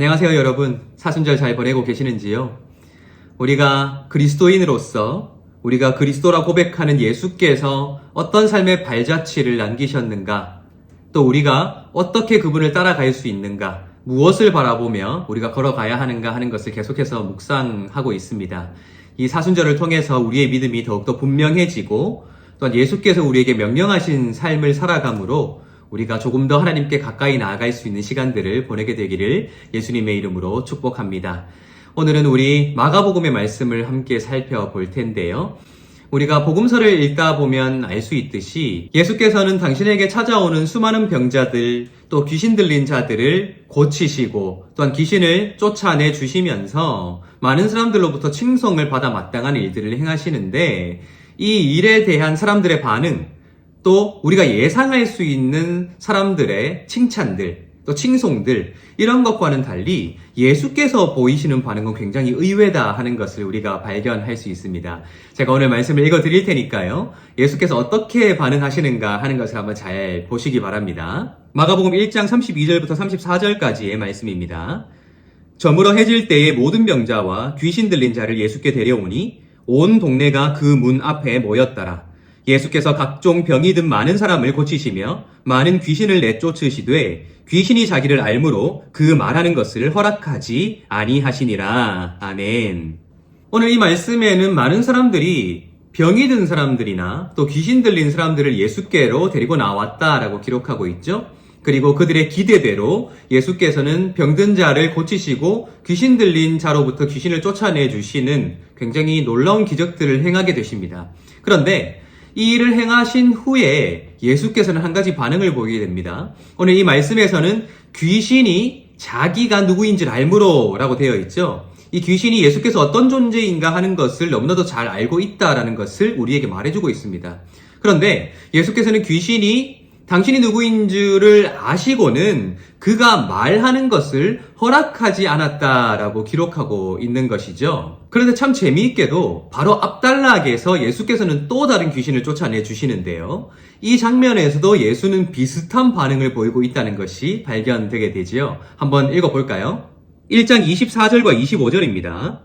안녕하세요, 여러분. 사순절 잘 보내고 계시는지요? 우리가 그리스도인으로서 우리가 그리스도라 고백하는 예수께서 어떤 삶의 발자취를 남기셨는가, 또 우리가 어떻게 그분을 따라갈 수 있는가, 무엇을 바라보며 우리가 걸어가야 하는가 하는 것을 계속해서 묵상하고 있습니다. 이 사순절을 통해서 우리의 믿음이 더욱더 분명해지고, 또한 예수께서 우리에게 명령하신 삶을 살아감으로 우리가 조금 더 하나님께 가까이 나아갈 수 있는 시간들을 보내게 되기를 예수님의 이름으로 축복합니다. 오늘은 우리 마가복음의 말씀을 함께 살펴볼 텐데요. 우리가 복음서를 읽다 보면 알 수 있듯이 예수께서는 당신에게 찾아오는 수많은 병자들, 또 귀신 들린 자들을 고치시고 또한 귀신을 쫓아내 주시면서 많은 사람들로부터 칭송을 받아 마땅한 일들을 행하시는데, 이 일에 대한 사람들의 반응, 또 우리가 예상할 수 있는 사람들의 칭찬들, 또 칭송들, 이런 것과는 달리 예수께서 보이시는 반응은 굉장히 의외다 하는 것을 우리가 발견할 수 있습니다. 제가 오늘 말씀을 읽어 드릴 테니까요, 예수께서 어떻게 반응하시는가 하는 것을 한번 잘 보시기 바랍니다. 마가복음 1장 32절부터 34절까지의 말씀입니다. 저물어 해질 때에 모든 병자와 귀신 들린 자를 예수께 데려오니 온 동네가 그 문 앞에 모였더라. 예수께서 각종 병이 든 많은 사람을 고치시며 많은 귀신을 내쫓으시되 귀신이 자기를 알므로 그 말하는 것을 허락하지 아니하시니라. 아멘. 오늘 이 말씀에는 많은 사람들이 병이 든 사람들이나 또 귀신 들린 사람들을 예수께로 데리고 나왔다라고 기록하고 있죠. 그리고 그들의 기대대로 예수께서는 병든 자를 고치시고 귀신 들린 자로부터 귀신을 쫓아내 주시는 굉장히 놀라운 기적들을 행하게 되십니다. 그런데 이 일을 행하신 후에 예수께서는 한 가지 반응을 보이게 됩니다. 오늘 이 말씀에서는 귀신이 자기가 누구인지를 알므로 라고 되어 있죠. 이 귀신이 예수께서 어떤 존재인가 하는 것을 너무나도 잘 알고 있다라는 것을 우리에게 말해주고 있습니다. 그런데 예수께서는 귀신이 당신이 누구인 줄을 아시고는 그가 말하는 것을 허락하지 않았다라고 기록하고 있는 것이죠. 그런데 참 재미있게도 바로 앞단락에서 예수께서는 또 다른 귀신을 쫓아내 주시는데요. 이 장면에서도 예수는 비슷한 반응을 보이고 있다는 것이 발견되게 되지요. 한번 읽어볼까요? 1장 24절과 25절입니다.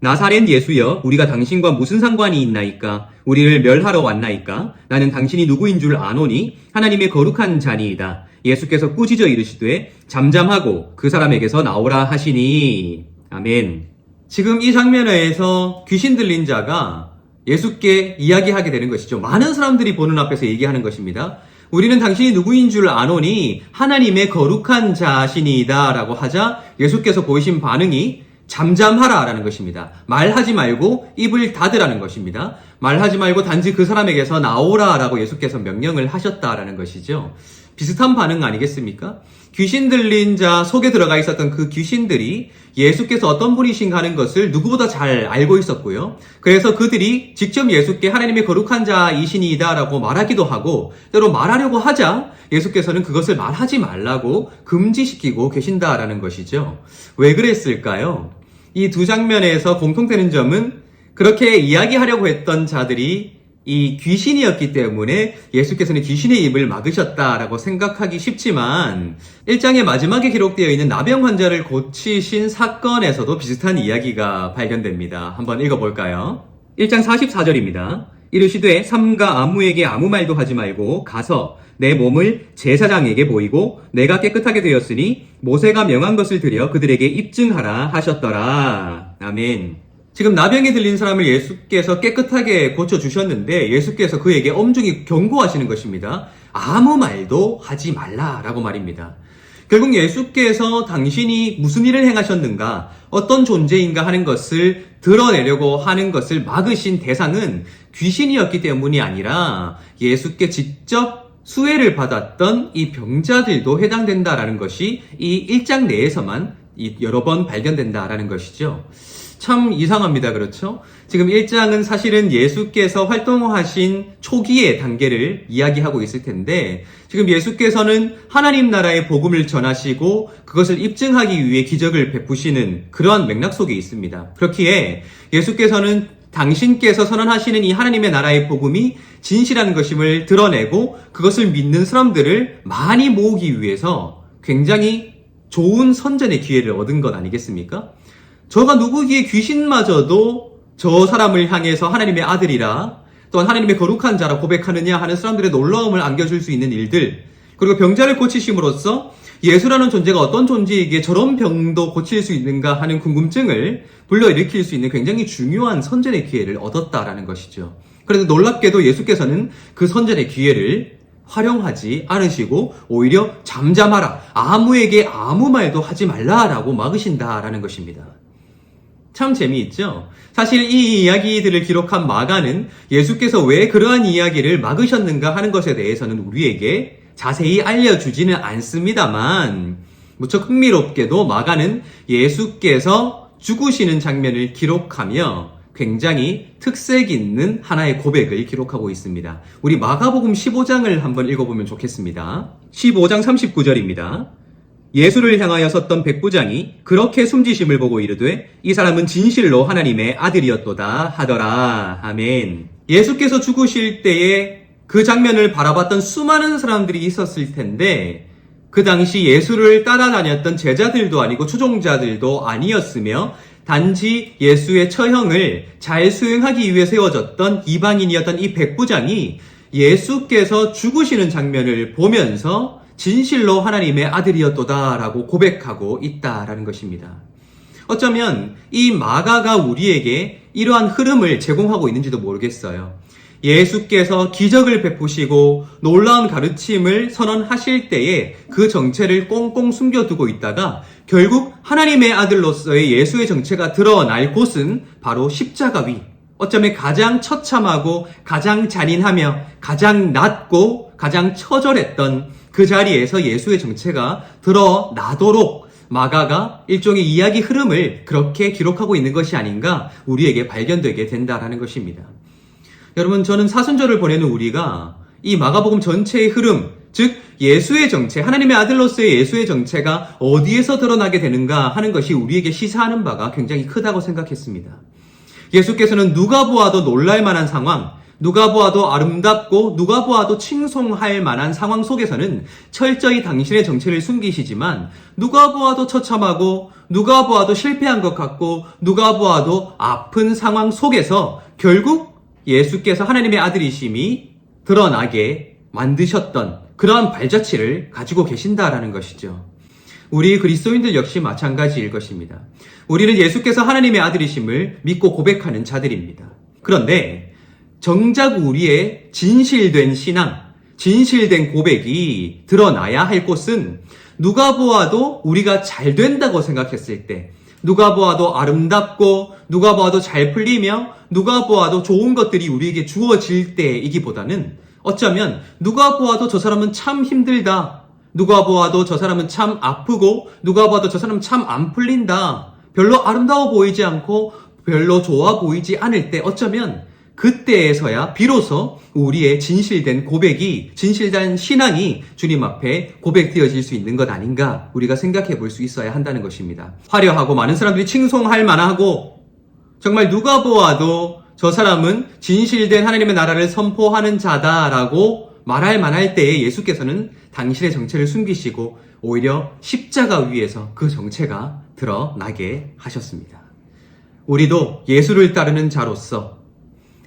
나사렛 예수여, 우리가 당신과 무슨 상관이 있나이까? 우리를 멸하러 왔나이까? 나는 당신이 누구인 줄 아노니 하나님의 거룩한 자니이다. 예수께서 꾸짖어 이르시되 잠잠하고 그 사람에게서 나오라 하시니. 아멘. 지금 이 장면에서 귀신 들린 자가 예수께 이야기하게 되는 것이죠. 많은 사람들이 보는 앞에서 얘기하는 것입니다. 우리는 당신이 누구인 줄 아노니 하나님의 거룩한 자시니이다 라고 하자 예수께서 보이신 반응이 잠잠하라 라는 것입니다. 말하지 말고 입을 닫으라는 것입니다. 말하지 말고 단지 그 사람에게서 나오라 라고 예수께서 명령을 하셨다라는 것이죠. 비슷한 반응 아니겠습니까? 귀신 들린 자 속에 들어가 있었던 그 귀신들이 예수께서 어떤 분이신가 하는 것을 누구보다 잘 알고 있었고요. 그래서 그들이 직접 예수께 하나님의 거룩한 자이시니이다 라고 말하기도 하고, 때로 말하려고 하자 예수께서는 그것을 말하지 말라고 금지시키고 계신다라는 것이죠. 왜 그랬을까요? 이 두 장면에서 공통되는 점은 그렇게 이야기하려고 했던 자들이 이 귀신이었기 때문에 예수께서는 귀신의 입을 막으셨다라고 생각하기 쉽지만, 1장의 마지막에 기록되어 있는 나병 환자를 고치신 사건에서도 비슷한 이야기가 발견됩니다. 한번 읽어볼까요? 1장 44절입니다. 이르시되 삼가 아무에게 아무 말도 하지 말고 가서 내 몸을 제사장에게 보이고 내가 깨끗하게 되었으니 모세가 명한 것을 드려 그들에게 입증하라 하셨더라. 아멘. 지금 나병이 들린 사람을 예수께서 깨끗하게 고쳐주셨는데 예수께서 그에게 엄중히 경고하시는 것입니다. 아무 말도 하지 말라라고 말입니다. 결국 예수께서 당신이 무슨 일을 행하셨는가, 어떤 존재인가 하는 것을 드러내려고 하는 것을 막으신 대상은 귀신이었기 때문이 아니라 예수께 직접 수혜를 받았던 이 병자들도 해당된다라는 것이 이 1장 내에서만 여러 번 발견된다라는 것이죠. 참 이상합니다. 그렇죠? 지금 1장은 사실은 예수께서 활동하신 초기의 단계를 이야기하고 있을 텐데, 지금 예수께서는 하나님 나라의 복음을 전하시고 그것을 입증하기 위해 기적을 베푸시는 그러한 맥락 속에 있습니다. 그렇기에 예수께서는 당신께서 선언하시는 이 하나님의 나라의 복음이 진실한 것임을 드러내고 그것을 믿는 사람들을 많이 모으기 위해서 굉장히 좋은 선전의 기회를 얻은 것 아니겠습니까? 저가 누구기에 귀신마저도 저 사람을 향해서 하나님의 아들이라 또한 하나님의 거룩한 자라 고백하느냐 하는 사람들의 놀라움을 안겨줄 수 있는 일들, 그리고 병자를 고치심으로써 예수라는 존재가 어떤 존재이기에 저런 병도 고칠 수 있는가 하는 궁금증을 불러일으킬 수 있는 굉장히 중요한 선전의 기회를 얻었다라는 것이죠. 그런데 놀랍게도 예수께서는 그 선전의 기회를 활용하지 않으시고 오히려 잠잠하라, 아무에게 아무 말도 하지 말라라고 막으신다라는 것입니다. 참 재미있죠? 사실 이 이야기들을 기록한 마가는 예수께서 왜 그러한 이야기를 막으셨는가 하는 것에 대해서는 우리에게 자세히 알려주지는 않습니다만, 무척 흥미롭게도 마가는 예수께서 죽으시는 장면을 기록하며 굉장히 특색 있는 하나의 고백을 기록하고 있습니다. 우리 마가복음 15장을 한번 읽어보면 좋겠습니다. 15장 39절입니다. 예수를 향하여 섰던 백부장이 그렇게 숨지심을 보고 이르되 이 사람은 진실로 하나님의 아들이었도다 하더라. 아멘. 예수께서 죽으실 때에 그 장면을 바라봤던 수많은 사람들이 있었을 텐데 그 당시 예수를 따라다녔던 제자들도 아니고 추종자들도 아니었으며 단지 예수의 처형을 잘 수행하기 위해 세워졌던 이방인이었던 이 백부장이 예수께서 죽으시는 장면을 보면서 진실로 하나님의 아들이었도다라고 고백하고 있다라는 것입니다. 어쩌면 이 마가가 우리에게 이러한 흐름을 제공하고 있는지도 모르겠어요. 예수께서 기적을 베푸시고 놀라운 가르침을 선언하실 때에 그 정체를 꽁꽁 숨겨두고 있다가 결국 하나님의 아들로서의 예수의 정체가 드러날 곳은 바로 십자가 위, 어쩌면 가장 처참하고 가장 잔인하며 가장 낮고 가장 처절했던 그 자리에서 예수의 정체가 드러나도록 마가가 일종의 이야기 흐름을 그렇게 기록하고 있는 것이 아닌가 우리에게 발견되게 된다라는 것입니다. 여러분, 저는 사순절을 보내는 우리가 이 마가복음 전체의 흐름, 즉 예수의 정체, 하나님의 아들로서의 예수의 정체가 어디에서 드러나게 되는가 하는 것이 우리에게 시사하는 바가 굉장히 크다고 생각했습니다. 예수께서는 누가 보아도 놀랄 만한 상황, 누가 보아도 아름답고 누가 보아도 칭송할 만한 상황 속에서는 철저히 당신의 정체를 숨기시지만 누가 보아도 처참하고 누가 보아도 실패한 것 같고 누가 보아도 아픈 상황 속에서 결국 예수께서 하나님의 아들이심이 드러나게 만드셨던 그러한 발자취를 가지고 계신다라는 것이죠. 우리 그리스도인들 역시 마찬가지일 것입니다. 우리는 예수께서 하나님의 아들이심을 믿고 고백하는 자들입니다. 그런데 정작 우리의 진실된 신앙, 진실된 고백이 드러나야 할 곳은 누가 보아도 우리가 잘 된다고 생각했을 때, 누가 보아도 아름답고 누가 보아도 잘 풀리며 누가 보아도 좋은 것들이 우리에게 주어질 때이기보다는 어쩌면 누가 보아도 저 사람은 참 힘들다, 누가 보아도 저 사람은 참 아프고 누가 보아도 저 사람은 참 안 풀린다, 별로 아름다워 보이지 않고 별로 좋아 보이지 않을 때 어쩌면 그때에서야 비로소 우리의 진실된 고백이, 진실된 신앙이 주님 앞에 고백되어질 수 있는 것 아닌가 우리가 생각해 볼 수 있어야 한다는 것입니다. 화려하고 많은 사람들이 칭송할 만하고 정말 누가 보아도 저 사람은 진실된 하나님의 나라를 선포하는 자다라고 말할 만할 때에 예수께서는 당신의 정체를 숨기시고 오히려 십자가 위에서 그 정체가 드러나게 하셨습니다. 우리도 예수를 따르는 자로서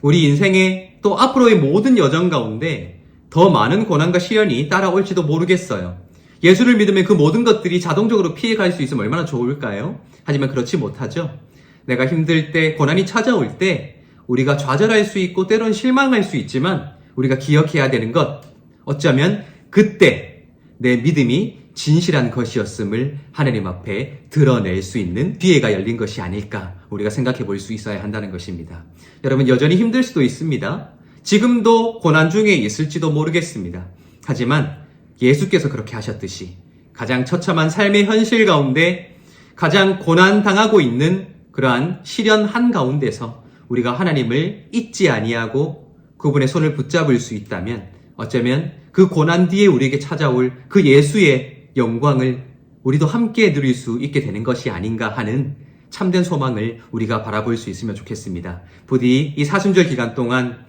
우리 인생의 또 앞으로의 모든 여정 가운데 더 많은 고난과 시련이 따라올지도 모르겠어요. 예수를 믿으면 그 모든 것들이 자동적으로 피해갈 수 있으면 얼마나 좋을까요? 하지만 그렇지 못하죠. 내가 힘들 때, 고난이 찾아올 때 우리가 좌절할 수 있고 때론 실망할 수 있지만 우리가 기억해야 되는 것, 어쩌면 그때 내 믿음이 진실한 것이었음을 하나님 앞에 드러낼 수 있는 기회가 열린 것이 아닐까 우리가 생각해 볼 수 있어야 한다는 것입니다. 여러분, 여전히 힘들 수도 있습니다. 지금도 고난 중에 있을지도 모르겠습니다. 하지만 예수께서 그렇게 하셨듯이 가장 처참한 삶의 현실 가운데 가장 고난당하고 있는 그러한 시련 한가운데서 우리가 하나님을 잊지 아니하고 그분의 손을 붙잡을 수 있다면 어쩌면 그 고난 뒤에 우리에게 찾아올 그 예수의 영광을 우리도 함께 누릴 수 있게 되는 것이 아닌가 하는 참된 소망을 우리가 바라볼 수 있으면 좋겠습니다. 부디 이 사순절 기간 동안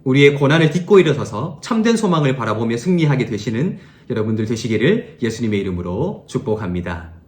우리의 고난을 딛고 일어서서 참된 소망을 바라보며 승리하게 되시는 여러분들 되시기를 예수님의 이름으로 축복합니다.